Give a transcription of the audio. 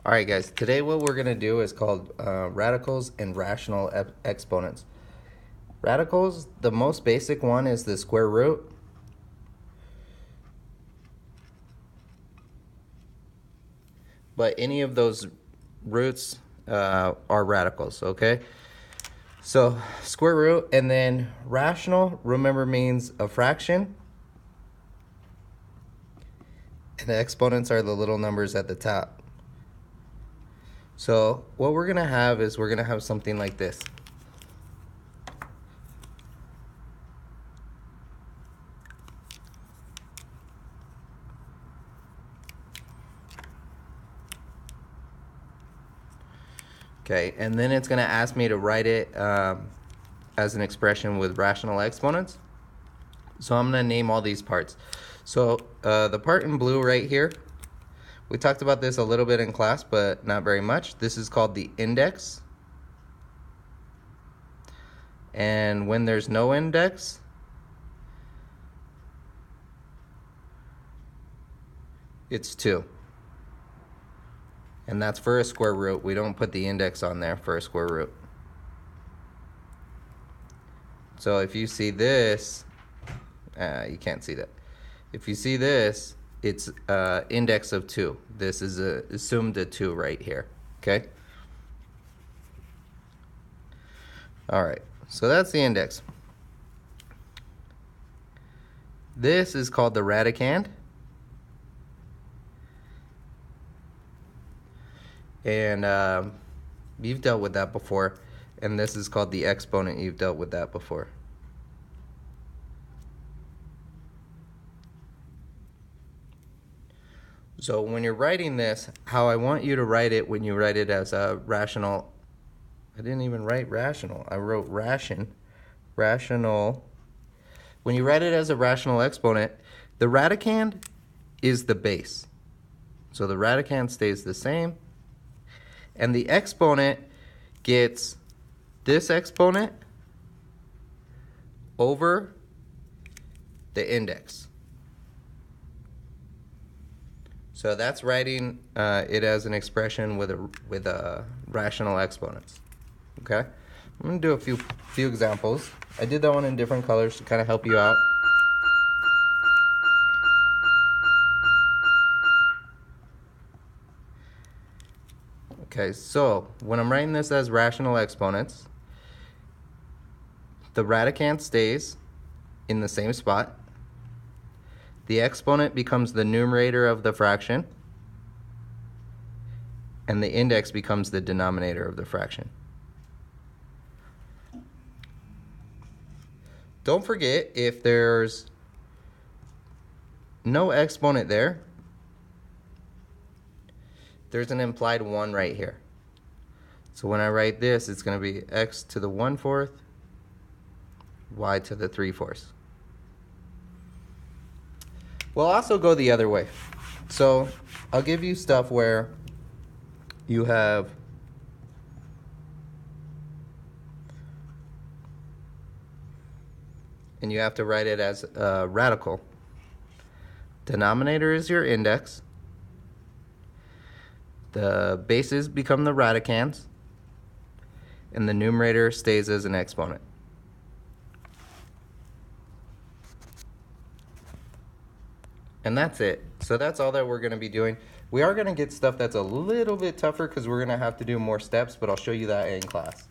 Alright guys, today what we're going to do is called radicals and rational exponents. Radicals, the most basic one is the square root. But any of those roots are radicals, okay? So square root, and then rational, remember, means a fraction. And the exponents are the little numbers at the top. So what we're going to have is we're going to have something like this. Okay, and then it's going to ask me to write it as an expression with rational exponents. So I'm going to name all these parts. So the part in blue right here, we talked about this a little bit in class, but not very much. This is called the index. And when there's no index, it's 2. And that's for a square root. We don't put the index on there for a square root. So if you see this, you can't see that. If you see this, it's index of 2. This is assumed a 2 right here, okay? All right, so that's the index. This is called the radicand. And you've dealt with that before. And this is called the exponent. You've dealt with that before. So when you're writing this, how I want you to write it when you write it as a rational, I didn't even write rational, I wrote rational. When you write it as a rational exponent, the radicand is the base. So the radicand stays the same. And the exponent gets this exponent over the index. So that's writing it as an expression with a rational exponents. Okay, I'm gonna do a few examples. I did that one in different colors to kind of help you out. Okay, so when I'm writing this as rational exponents, the radicand stays in the same spot. The exponent becomes the numerator of the fraction, and the index becomes the denominator of the fraction. Don't forget, if there's no exponent there, there's an implied 1 right here. So when I write this, it's going to be x to the 1/4, y to the 3/4. We'll also go the other way. So I'll give you stuff where you have and you have to write it as a radical. Denominator is your index. The bases become the radicands, and the numerator stays as an exponent. And that's it. So that's all that we're going to be doing. We are going to get stuff that's a little bit tougher because we're going to have to do more steps, but I'll show you that in class.